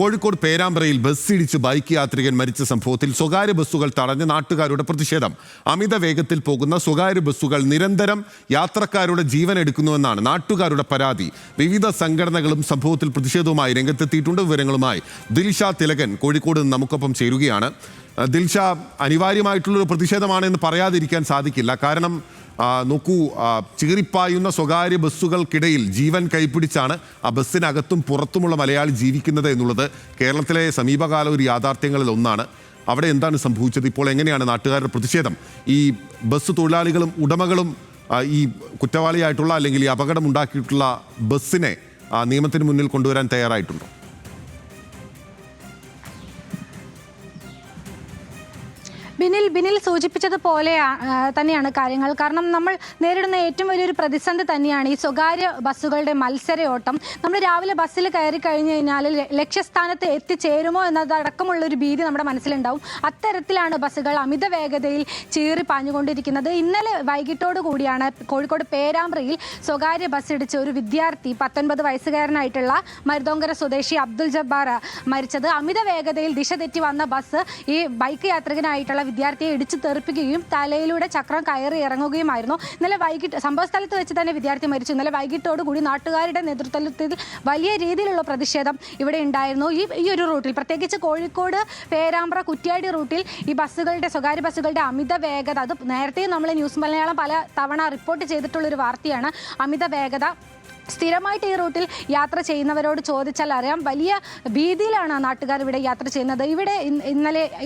Kozhikode പേരാമ്പ്രയിൽ ബസ്സിടിച്ച് bike യാത്രികൻ മരിച്ച സംഭവത്തിൽ സ്വകാര്യ ബസ്സുകൾ തടഞ്ഞ് നാട്ടുകാരുടെ പ്രതിഷേധം. അമിത വേഗത്തിൽ പോകുന്ന സ്വകാര്യ ബസ്സുകൾ നിരന്തരം യാത്രക്കാരുടെ ജീവൻ എടുക്കുന്നുവെന്നാണ് നാട്ടുകാരുടെ പരാതി. വിവിധ സംഘടനകളും സംഭവത്തിൽ പ്രതിഷേധവുമായി രംഗത്തെത്തിയിട്ടുണ്ട്. വിവരങ്ങളുമായി ദിൽഷ തിലകൻ കോഴിക്കോട് നിന്ന് നമുക്കൊപ്പം ചേരുകയാണ്. ദിൽഷ, അനിവാര്യമായിട്ടുള്ളൊരു പ്രതിഷേധമാണ് എന്ന് പറയാതിരിക്കാൻ സാധിക്കില്ല. കാരണം നോക്കൂ, ചീറിപ്പായുന്ന സ്വകാര്യ ബസ്സുകൾക്കിടയിൽ ജീവൻ കൈപ്പിടിച്ചാണ് ആ ബസ്സിനകത്തും പുറത്തുമുള്ള മലയാളി ജീവിക്കുന്നത് എന്നുള്ളത് കേരളത്തിലെ സമീപകാല ഒരു യാഥാർത്ഥ്യങ്ങളിൽ ഒന്നാണ്. അവിടെ എന്താണ് സംഭവിച്ചത്? ഇപ്പോൾ എങ്ങനെയാണ് നാട്ടുകാരുടെ പ്രതിഷേധം? ഈ ബസ് തൊഴിലാളികളും ഉടമകളും ഈ കുറ്റവാളിയായിട്ടുള്ള അല്ലെങ്കിൽ ഈ അപകടം ഉണ്ടാക്കിയിട്ടുള്ള ബസ്സിനെ നിയമത്തിന് മുന്നിൽ കൊണ്ടുവരാൻ തയ്യാറായിട്ടുണ്ടോ? ബിനിൽ സൂചിപ്പിച്ചതുപോലെ തന്നെയാണ് കാര്യങ്ങൾ. കാരണം നമ്മൾ നേരിടുന്ന ഏറ്റവും വലിയൊരു പ്രതിസന്ധി തന്നെയാണ് ഈ സ്വകാര്യ ബസ്സുകളുടെ മത്സരയോട്ടം. നമ്മൾ രാവിലെ ബസ്സിൽ കയറി കഴിഞ്ഞു കഴിഞ്ഞാൽ ലക്ഷ്യസ്ഥാനത്ത് എത്തിച്ചേരുമോ എന്നതടക്കമുള്ളൊരു ഭീതി നമ്മുടെ മനസ്സിലുണ്ടാവും. അത്തരത്തിലാണ് ബസ്സുകൾ അമിത വേഗതയിൽ ചീറി പാഞ്ഞുകൊണ്ടിരിക്കുന്നത്. ഇന്നലെ വൈകിട്ടോടു കൂടിയാണ് കോഴിക്കോട് പേരാമ്പ്രയിൽ സ്വകാര്യ ബസ് ഇടിച്ച് ഒരു വിദ്യാർത്ഥി 19 വയസ്സുകാരനായിട്ടുള്ള മരുതോങ്കര സ്വദേശി അബ്ദുൽ ജബ്ബാർ മരിച്ചത്. അമിത വേഗതയിൽ ദിശ തെറ്റി വന്ന ബസ് ഈ ബൈക്ക് യാത്രികനായിട്ടുള്ള വിദ്യാർത്ഥിയെ ഇടിച്ചു തെറിപ്പിക്കുകയും തലയിലൂടെ ചക്രം കയറി ഇറങ്ങുകയുമായിരുന്നു. ഇന്നലെ വൈകിട്ട് സംഭവസ്ഥലത്ത് വെച്ച് തന്നെ വിദ്യാർത്ഥി മരിച്ചു. ഇന്നലെ വൈകിട്ടോടുകൂടി നാട്ടുകാരുടെ നേതൃത്വത്തിൽ വലിയ രീതിയിലുള്ള പ്രതിഷേധം ഇവിടെ ഉണ്ടായിരുന്നു. ഈ ഒരു റൂട്ടിൽ, പ്രത്യേകിച്ച് കോഴിക്കോട് പേരാമ്പ്ര കുറ്റ്യാടി റൂട്ടിൽ ഈ ബസ്സുകളുടെ സ്വകാര്യ ബസ്സുകളുടെ അമിത വേഗത, അത് നേരത്തെ നമ്മൾ ന്യൂസ് മലയാളം പല തവണ റിപ്പോർട്ട് ചെയ്തിട്ടുള്ളൊരു വാർത്തയാണ്. അമിത വേഗത സ്ഥിരമായിട്ട് ഈ റൂട്ടിൽ യാത്ര ചെയ്യുന്നവരോട് ചോദിച്ചാൽ അറിയാം, വലിയ ഭീതിയിലാണ് നാട്ടുകാർ ഇവിടെ യാത്ര ചെയ്യുന്നത്.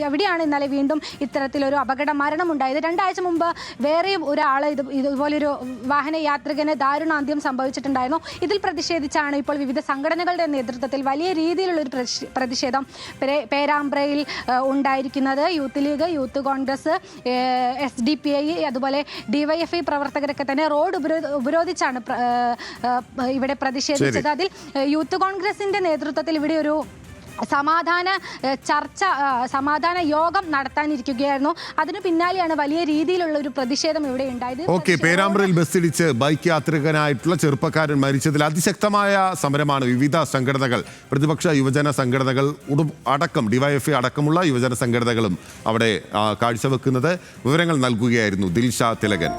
എവിടെയാണ് ഇന്നലെ വീണ്ടും ഇത്തരത്തിലൊരു അപകട മരണമുണ്ടായത്. 2 ആഴ്ച മുമ്പ് വേറെയും ഒരാൾ ഇതുപോലൊരു വാഹന യാത്രികന് ദാരുണാന്ത്യം സംഭവിച്ചിട്ടുണ്ടായിരുന്നു. ഇതിൽ പ്രതിഷേധിച്ചാണ് ഇപ്പോൾ വിവിധ സംഘടനകളുടെ നേതൃത്വത്തിൽ വലിയ രീതിയിലുള്ളൊരു പ്രതിഷേധം പേരാമ്പ്രയിൽ ഉണ്ടായിരിക്കുന്നത്. Youth league, youth Congress, SDPI, അതുപോലെ DYFI പ്രവർത്തകരൊക്കെ തന്നെ റോഡ് ഉപരോധിച്ചാണ് ഇവിടെ പ്രതിഷേധിച്ചത്. അതിൽ യൂത്ത് കോൺഗ്രസിന്റെ നേതൃത്വത്തിൽ ഇവിടെ ഒരു സമാധാന യോഗം നടത്താനിരിക്കുകയായിരുന്നു. അതിനു പിന്നാലെയാണ് വലിയ രീതിയിലുള്ള ഒരു പ്രതിഷേധം ഇവിടെ ഉണ്ടായത്. പേരാമ്പ്രയിൽ ബസ്സിടിച്ച് ബൈക്ക് യാത്രികനായിട്ടുള്ള ചെറുപ്പക്കാരൻ മരിച്ചതിൽ അതിശക്തമായ സമരമാണ് വിവിധ സംഘടനകൾ, പ്രതിപക്ഷ യുവജന സംഘടനകൾ അടക്കം DYFI അടക്കമുള്ള യുവജന സംഘടനകളും അവിടെ കാഴ്ചവെക്കുന്നത്. വിവരങ്ങൾ നൽകുകയായിരുന്നു ദിൽഷ തിലകൻ.